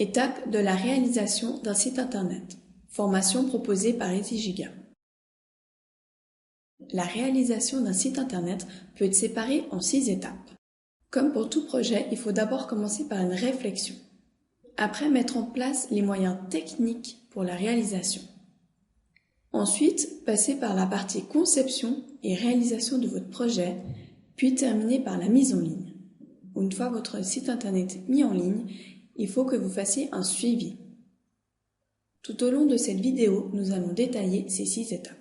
Étape de la réalisation d'un site internet. Formation proposée par EasyGiga. La réalisation d'un site internet peut être séparée en 6 étapes. Comme pour tout projet, il faut d'abord commencer par une réflexion. Après, mettre en place les moyens techniques pour la réalisation. Ensuite, passer par la partie conception et réalisation de votre projet, puis terminer par la mise en ligne. Une fois votre site internet mis en ligne, il faut que vous fassiez un suivi. Tout au long de cette vidéo, nous allons détailler ces 6 étapes.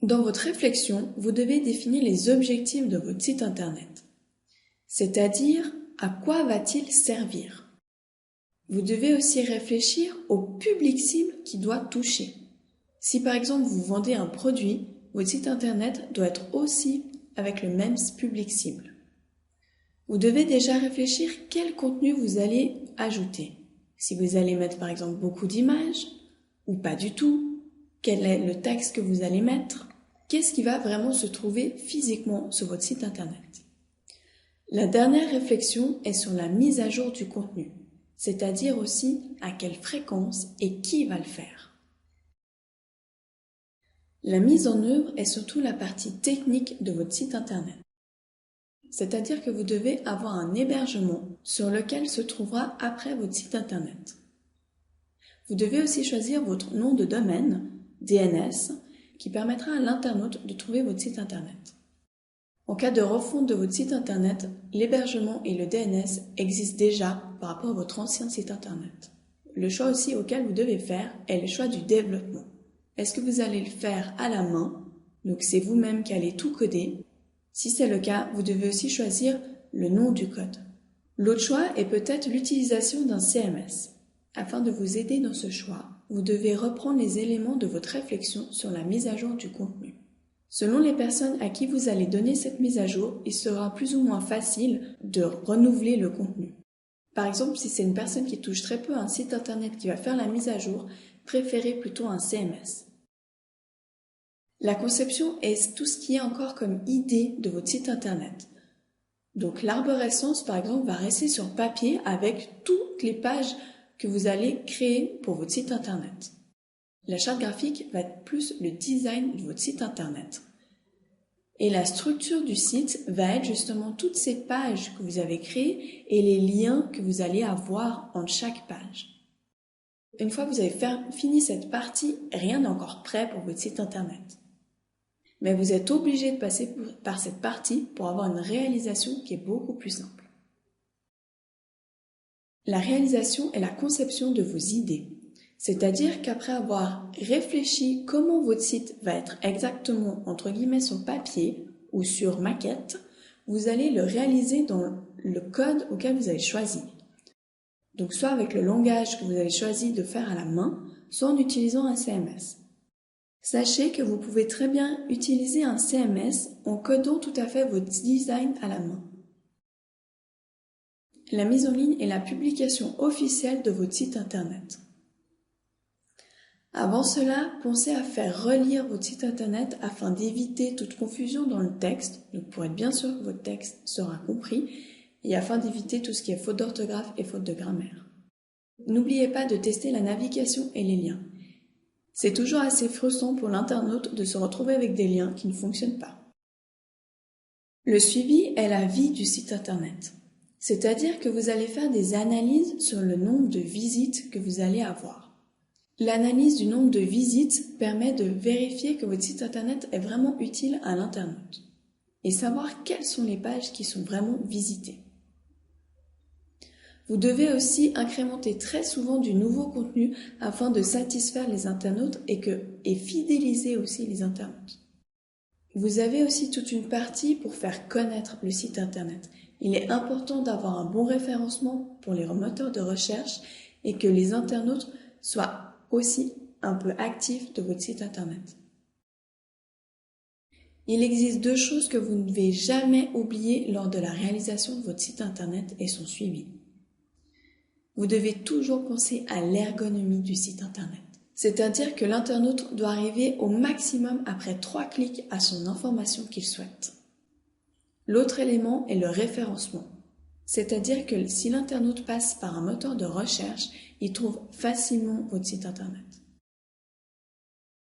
Dans votre réflexion, vous devez définir les objectifs de votre site internet, c'est-à-dire à quoi va-t-il servir. Vous devez aussi réfléchir au public cible qui doit toucher. Si par exemple vous vendez un produit, votre site internet doit être aussi avec le même public cible. Vous devez déjà réfléchir quel contenu vous allez ajouter. Si vous allez mettre par exemple beaucoup d'images ou pas du tout, quel est le texte que vous allez mettre, qu'est-ce qui va vraiment se trouver physiquement sur votre site internet. La dernière réflexion est sur la mise à jour du contenu, c'est-à-dire aussi à quelle fréquence et qui va le faire. La mise en œuvre est surtout la partie technique de votre site internet. C'est-à-dire que vous devez avoir un hébergement sur lequel se trouvera après votre site internet. Vous devez aussi choisir votre nom de domaine, DNS, qui permettra à l'internaute de trouver votre site internet. En cas de refonte de votre site internet, l'hébergement et le DNS existent déjà par rapport à votre ancien site internet. Le choix aussi auquel vous devez faire est le choix du développement. Est-ce que vous allez le faire à la main, donc c'est vous-même qui allez tout coder? Si c'est le cas, vous devez aussi choisir le nom du code. L'autre choix est peut-être l'utilisation d'un CMS. Afin de vous aider dans ce choix, vous devez reprendre les éléments de votre réflexion sur la mise à jour du contenu. Selon les personnes à qui vous allez donner cette mise à jour, il sera plus ou moins facile de renouveler le contenu. Par exemple, si c'est une personne qui touche très peu à un site internet qui va faire la mise à jour, préférez plutôt un CMS. La conception est tout ce qui est encore comme idée de votre site internet. Donc l'arborescence, par exemple, va rester sur papier avec toutes les pages que vous allez créer pour votre site internet. La charte graphique va être plus le design de votre site internet. Et la structure du site va être justement toutes ces pages que vous avez créées et les liens que vous allez avoir entre chaque page. Une fois que vous avez fini cette partie, rien n'est encore prêt pour votre site internet. Mais vous êtes obligé de passer par cette partie pour avoir une réalisation qui est beaucoup plus simple. La réalisation est la conception de vos idées. C'est-à-dire qu'après avoir réfléchi comment votre site va être exactement entre guillemets sur papier ou sur maquette, vous allez le réaliser dans le code auquel vous avez choisi. Donc soit avec le langage que vous avez choisi de faire à la main, soit en utilisant un CMS. Sachez que vous pouvez très bien utiliser un CMS en codant tout à fait votre design à la main. La mise en ligne est la publication officielle de votre site internet. Avant cela, pensez à faire relire votre site internet afin d'éviter toute confusion dans le texte, donc pour être bien sûr que votre texte sera compris, et afin d'éviter tout ce qui est faute d'orthographe et faute de grammaire. N'oubliez pas de tester la navigation et les liens. C'est toujours assez frustrant pour l'internaute de se retrouver avec des liens qui ne fonctionnent pas. Le suivi est la vie du site internet. C'est-à-dire que vous allez faire des analyses sur le nombre de visites que vous allez avoir. L'analyse du nombre de visites permet de vérifier que votre site internet est vraiment utile à l'internaute et savoir quelles sont les pages qui sont vraiment visitées. Vous devez aussi incrémenter très souvent du nouveau contenu afin de satisfaire les internautes et fidéliser aussi les internautes. Vous avez aussi toute une partie pour faire connaître le site internet. Il est important d'avoir un bon référencement pour les moteurs de recherche et que les internautes soient aussi un peu actifs de votre site internet. Il existe 2 choses que vous ne devez jamais oublier lors de la réalisation de votre site internet et son suivi. Vous devez toujours penser à l'ergonomie du site internet. C'est-à-dire que l'internaute doit arriver au maximum après 3 clics à son information qu'il souhaite. L'autre élément est le référencement. C'est-à-dire que si l'internaute passe par un moteur de recherche, il trouve facilement votre site internet.